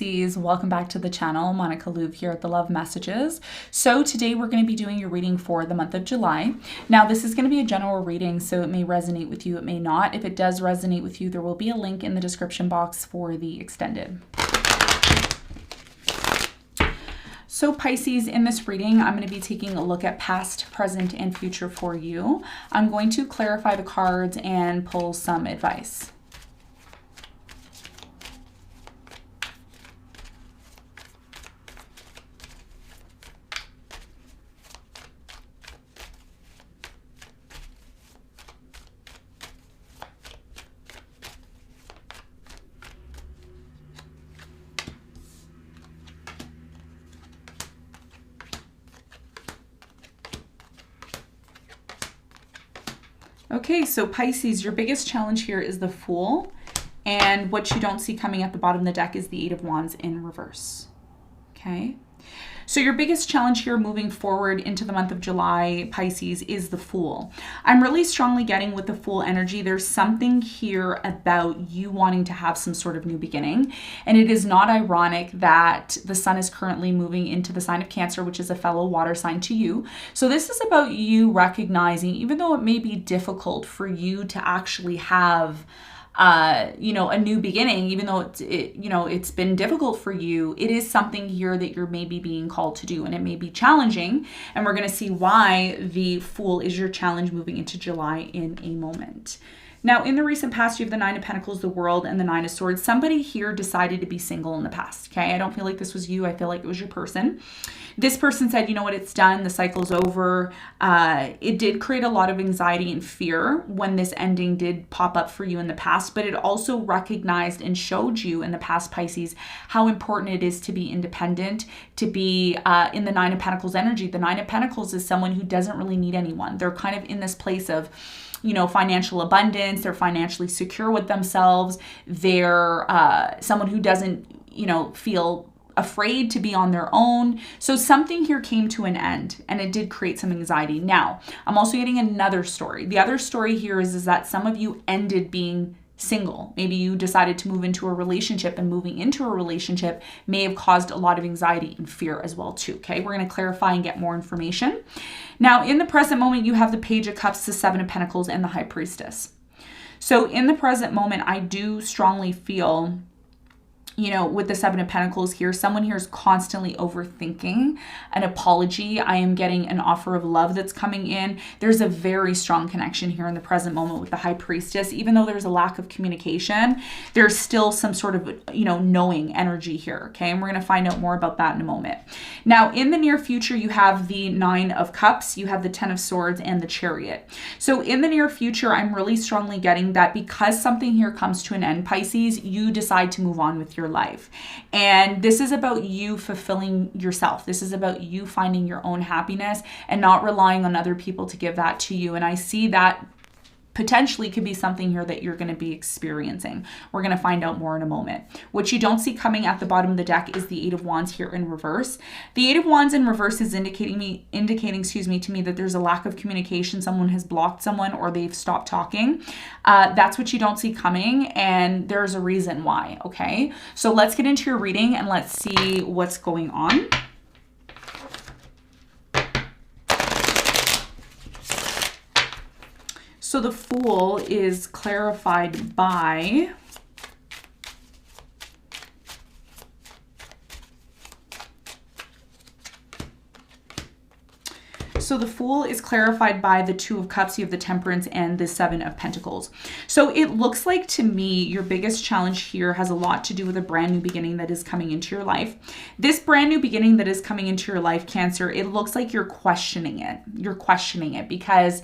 Welcome back to the channel. Monica Louv here at the Love Messages. So today we're going to be doing your reading for the month of July. Now this is going to be a general reading, so it may resonate with you, it may not. If it does resonate with you, there will be a link in the description box for the extended. So Pisces, in this reading, I'm going to be taking a look at past, present, and future for you. I'm going to clarify the cards and pull some advice. Okay, so Pisces, your biggest challenge here is the Fool, and what you don't see coming at the bottom of the deck is the Eight of Wands in reverse. Okay, so your biggest challenge here moving forward into the month of July, Pisces, is the Fool. I'm really strongly getting with the Fool energy, there's something here about you wanting to have some sort of new beginning, and it is not ironic that the Sun is currently moving into the sign of Cancer, which is a fellow water sign to you. So this is about you recognizing, even though it may be difficult for you to actually have a new beginning, even though it's been difficult for you, it is something here that you're maybe being called to do, and it may be challenging, and we're going to see why the Fool is your challenge moving into July in a moment. Now, in the recent past, you have the Nine of Pentacles, the World, and the Nine of Swords. Somebody here decided to be single in the past, okay? I don't feel like this was you. I feel like it was your person. This person said, you know what, it's done. The cycle's over. It did create a lot of anxiety and fear when this ending did pop up for you in the past, but it also recognized and showed you in the past, Pisces, how important it is to be independent, to be in the Nine of Pentacles energy. The Nine of Pentacles is someone who doesn't really need anyone. They're kind of in this place of, financial abundance. They're financially secure with themselves. They're someone who doesn't, feel afraid to be on their own. So something here came to an end, and it did create some anxiety. Now, I'm also getting another story. The other story here is that some of you ended being single. Maybe you decided to move into a relationship, and moving into a relationship may have caused a lot of anxiety and fear as well too. Okay, we're going to clarify and get more information. Now, in the present moment, you have the Page of Cups, the Seven of Pentacles, and the High Priestess. So in the present moment, I do strongly feel, with the Seven of Pentacles here, someone here is constantly overthinking an apology. I am getting an offer of love that's coming in. There's a very strong connection here in the present moment with the High Priestess. Even though there's a lack of communication, there's still some sort of, knowing energy here, okay? And we're going to find out more about that in a moment. Now, in the near future, you have the Nine of Cups, you have the Ten of Swords, and the Chariot. So in the near future, I'm really strongly getting that because something here comes to an end, Pisces, you decide to move on with your life. And this is about you fulfilling yourself. This is about you finding your own happiness and not relying on other people to give that to you. And I see that potentially could be something here that you're going to be experiencing. We're going to find out more in a moment. What you don't see coming at the bottom of the deck is the Eight of Wands here in reverse. The Eight of Wands in reverse is indicating to me that there's a lack of communication. Someone has blocked someone, or they've stopped talking. That's what you don't see coming, and there's a reason why, okay? So let's get into your reading and let's see what's going on. So the Fool is clarified by the Two of Cups, you have the Temperance, and the Seven of Pentacles. So it looks like to me your biggest challenge here has a lot to do with a brand new beginning that is coming into your life. This brand new beginning that is coming into your life, Cancer, it looks like you're questioning it. You're questioning it because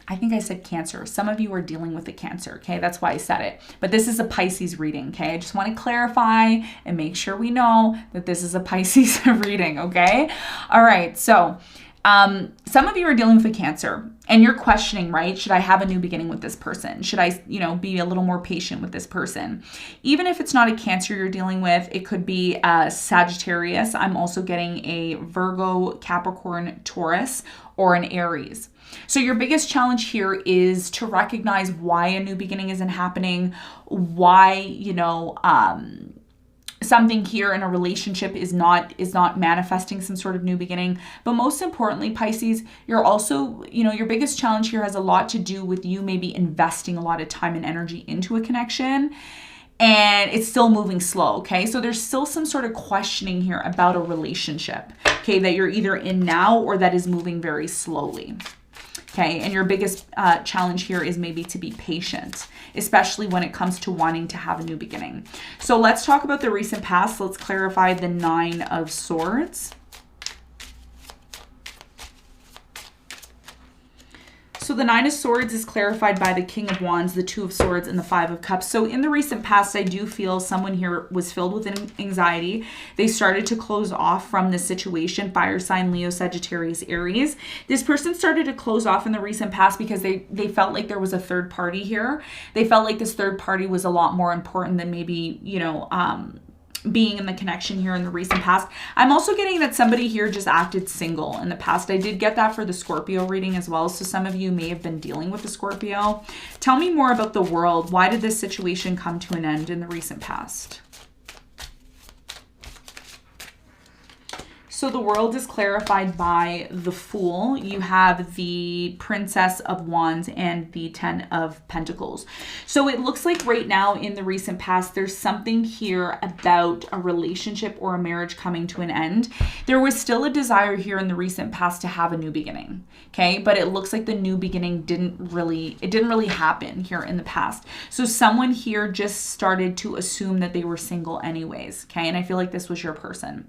I think I said Cancer. Some of you are dealing with a Cancer, okay? That's why I said it. But this is a Pisces reading, okay? I just want to clarify and make sure we know that this is a Pisces reading, okay? All right, so some of you are dealing with a Cancer, and you're questioning, right? Should I have a new beginning with this person? Should I, be a little more patient with this person? Even if it's not a Cancer you're dealing with, it could be a Sagittarius. I'm also getting a Virgo, Capricorn, Taurus, or an Aries. So your biggest challenge here is to recognize why a new beginning isn't happening, why, something here in a relationship is not manifesting some sort of new beginning. But most importantly, Pisces, you're also, your biggest challenge here has a lot to do with you maybe investing a lot of time and energy into a connection, and it's still moving slow, okay? So there's still some sort of questioning here about a relationship, okay, that you're either in now or that is moving very slowly. Okay, and your biggest challenge here is maybe to be patient, especially when it comes to wanting to have a new beginning. So let's talk about the recent past. Let's clarify the 9 of Swords. So the 9 of Swords is clarified by the King of Wands, the 2 of Swords, and the 5 of Cups. So in the recent past, I do feel someone here was filled with anxiety. They started to close off from this situation. Fire sign, Leo, Sagittarius, Aries. This person started to close off in the recent past because they felt like there was a third party here. They felt like this third party was a lot more important than maybe, being in the connection here in the recent past. I'm also getting that somebody here just acted single in the past. I did get that for the Scorpio reading as well. So some of you may have been dealing with the Scorpio. Tell me more about the World. Why did this situation come to an end in the recent past? So the World is clarified by the Fool. You have the Princess of Wands and the 10 of Pentacles. So it looks like right now in the recent past, there's something here about a relationship or a marriage coming to an end. There was still a desire here in the recent past to have a new beginning, okay? But it looks like the new beginning didn't really happen here in the past. So someone here just started to assume that they were single anyways, okay? And I feel like this was your person.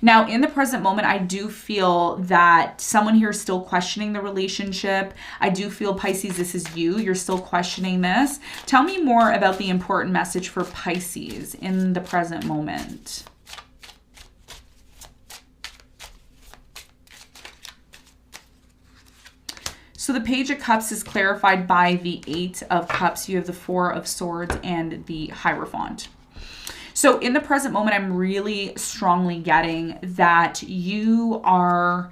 Now, in the present moment, I do feel that someone here is still questioning the relationship. I do feel, Pisces, this is you. You're still questioning this. Tell me more about the important message for Pisces in the present moment. So the Page of Cups is clarified by the 8 of Cups. You have the 4 of Swords and the Hierophant. So in the present moment, I'm really strongly getting that you are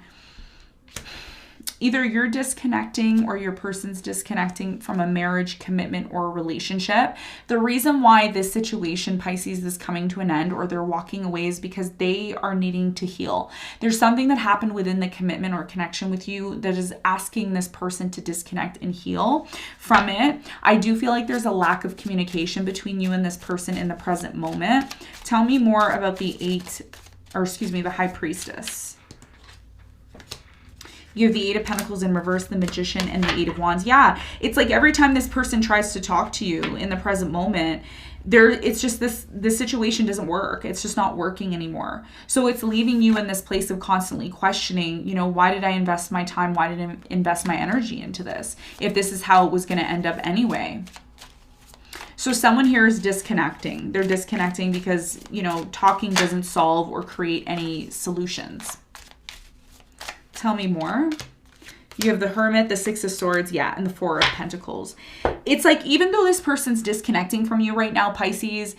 either you're disconnecting or your person's disconnecting from a marriage, commitment, or a relationship. The reason why this situation, Pisces, is coming to an end or they're walking away is because they are needing to heal. There's something that happened within the commitment or connection with you that is asking this person to disconnect and heal from it. I do feel like there's a lack of communication between you and this person in the present moment. Tell me more about the the High Priestess. You have the 8 of Pentacles in reverse, the Magician, and the 8 of Wands. Yeah, it's like every time this person tries to talk to you in the present moment, it's just this situation doesn't work. It's just not working anymore. So it's leaving you in this place of constantly questioning, why did I invest my time? Why did I invest my energy into this? If this is how it was going to end up anyway. So someone here is disconnecting. They're disconnecting because, talking doesn't solve or create any solutions. Tell me more. You have the Hermit, the 6 of Swords, and the 4 of Pentacles. It's like, even though this person's disconnecting from you right now, Pisces,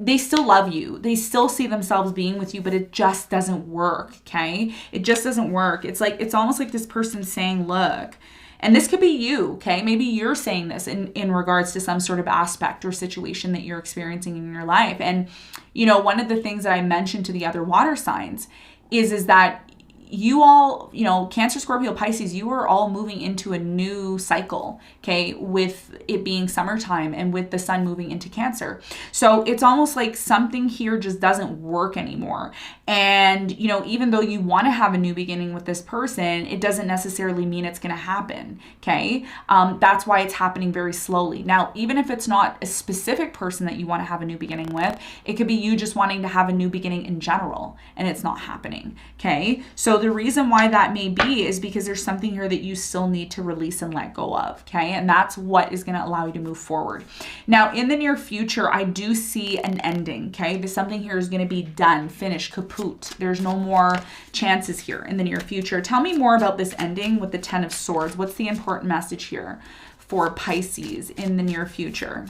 they still love you. They still see themselves being with you, but it just doesn't work, okay? It just doesn't work. It's like, it's almost like this person's saying, look, and this could be you, okay? Maybe you're saying this in regards to some sort of aspect or situation that you're experiencing in your life. And, one of the things that I mentioned to the other water signs is that you all, Cancer, Scorpio, Pisces, you are all moving into a new cycle, okay, with it being summertime and with the sun moving into Cancer. So it's almost like something here just doesn't work anymore. And, even though you want to have a new beginning with this person, it doesn't necessarily mean it's going to happen, okay? That's why it's happening very slowly. Now, even if it's not a specific person that you want to have a new beginning with, it could be you just wanting to have a new beginning in general, and it's not happening, okay? So the reason why that may be is because there's something here that you still need to release and let go of, okay? And that's what is going to allow you to move forward. Now, in the near future, I do see an ending, okay? There's something here is going to be done, finished, kaput. There's no more chances here in the near future. Tell me more about this ending with the 10 of Swords. What's the important message here for Pisces in the near future?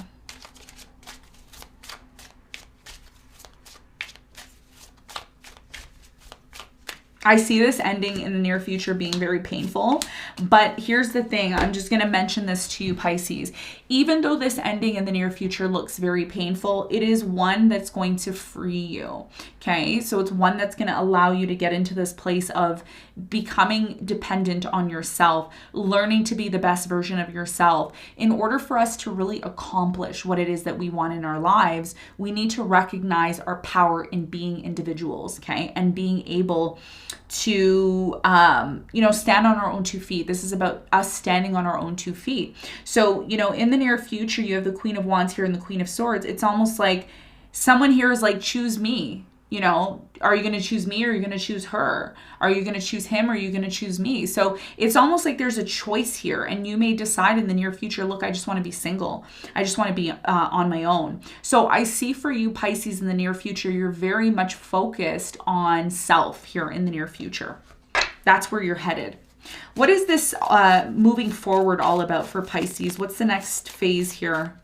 I see this ending in the near future being very painful, but here's the thing. I'm just going to mention this to you, Pisces. Even though this ending in the near future looks very painful, it is one that's going to free you, okay? So it's one that's going to allow you to get into this place of becoming dependent on yourself, learning to be the best version of yourself. In order for us to really accomplish what it is that we want in our lives, we need to recognize our power in being individuals, okay? And being able to, stand on our own 2 feet. This is about us standing on our own 2 feet. So, in the near future, you have the Queen of Wands here and the Queen of Swords. It's almost like someone here is like, choose me. Are you going to choose me or are you going to choose her? Are you going to choose him or are you going to choose me? So it's almost like there's a choice here, and you may decide in the near future, look, I just want to be single. I just want to be on my own. So I see for you, Pisces, in the near future, you're very much focused on self here in the near future. That's where you're headed. What is this moving forward all about for Pisces? What's the next phase here?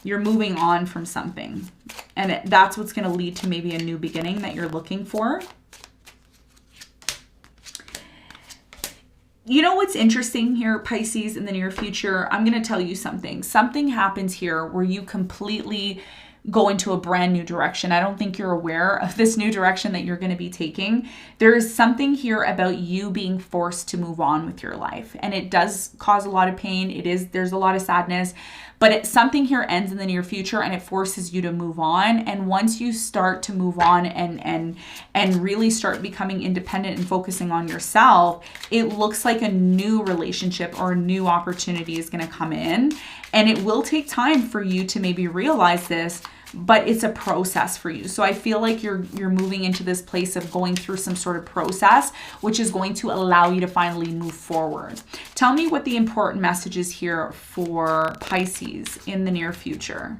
You're moving on from something, and that's what's going to lead to maybe a new beginning that you're looking for. You know what's interesting here, Pisces, in the near future? I'm going to tell you something. Something happens here where you completely go into a brand new direction. I don't think you're aware of this new direction that you're going to be taking. There is something here about you being forced to move on with your life, and it does cause a lot of pain. There's a lot of sadness, but something here ends in the near future and it forces you to move on. And once you start to move on and really start becoming independent and focusing on yourself, it looks like a new relationship or a new opportunity is going to come in. And it will take time for you to maybe realize this, but it's a process for you. So I feel like you're moving into this place of going through some sort of process, which is going to allow you to finally move forward. Tell me what the important message is here for Pisces in the near future.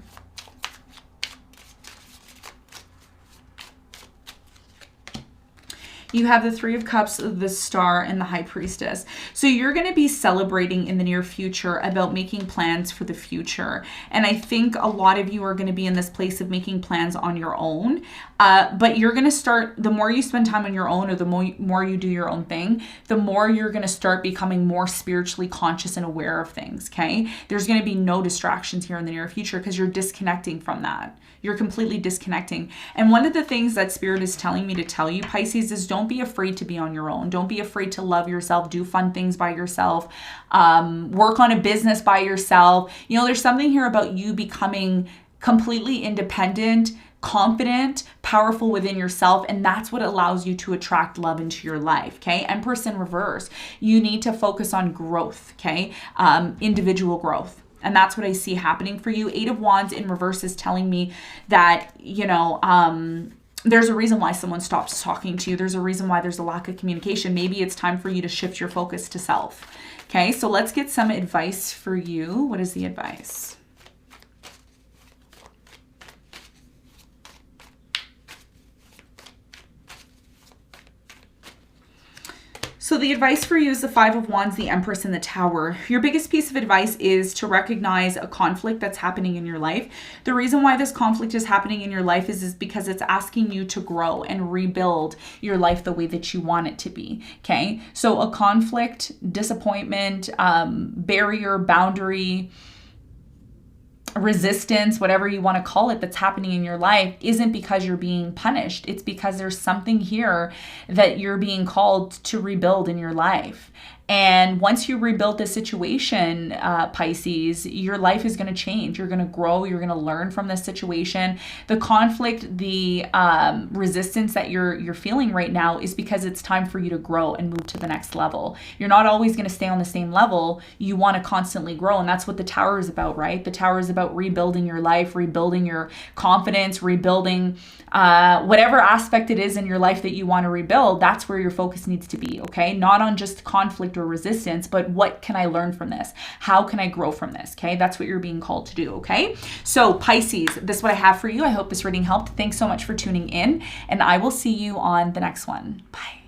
You have the Three of Cups, the Star, and the High Priestess. So you're going to be celebrating in the near future about making plans for the future. And I think a lot of you are going to be in this place of making plans on your own. But you're going to start, the more you spend time on your own, or the more you do your own thing, the more you're going to start becoming more spiritually conscious and aware of things, okay? There's going to be no distractions here in the near future because you're disconnecting from that. You're completely disconnecting. And one of the things that Spirit is telling me to tell you, Pisces, is don't be afraid to be on your own. Don't be afraid to love yourself. Do fun things by yourself. Work on a business by yourself. There's something here about you becoming completely independent, confident, powerful within yourself, and that's what allows you to attract love into your life, okay? Empress in reverse. You need to focus on growth, okay? Individual growth. And that's what I see happening for you. Eight of Wands in reverse is telling me that, there's a reason why someone stops talking to you. There's a reason why there's a lack of communication. Maybe it's time for you to shift your focus to self. Okay, so let's get some advice for you. What is the advice? So the advice for you is the Five of Wands, the Empress, and the Tower. Your biggest piece of advice is to recognize a conflict that's happening in your life. The reason why this conflict is happening in your life is because it's asking you to grow and rebuild your life the way that you want it to be, okay? So a conflict, disappointment, barrier, boundary, resistance, whatever you want to call it, that's happening in your life isn't because you're being punished. It's because there's something here that you're being called to rebuild in your life. And once you rebuild the situation, Pisces, your life is going to change. You're going to grow. You're going to learn from this situation. The conflict, the resistance that you're feeling right now is because it's time for you to grow and move to the next level. You're not always going to stay on the same level. You want to constantly grow. And that's what the Tower is about, right? The Tower is about rebuilding your life, rebuilding your confidence, rebuilding whatever aspect it is in your life that you want to rebuild. That's where your focus needs to be, okay? Not on just conflict or resistance, but what can I learn from this? How can I grow from this? Okay, that's what you're being called to do. Okay, so Pisces, this is what I have for you. I hope this reading helped. Thanks so much for tuning in, and I will see you on the next one. Bye.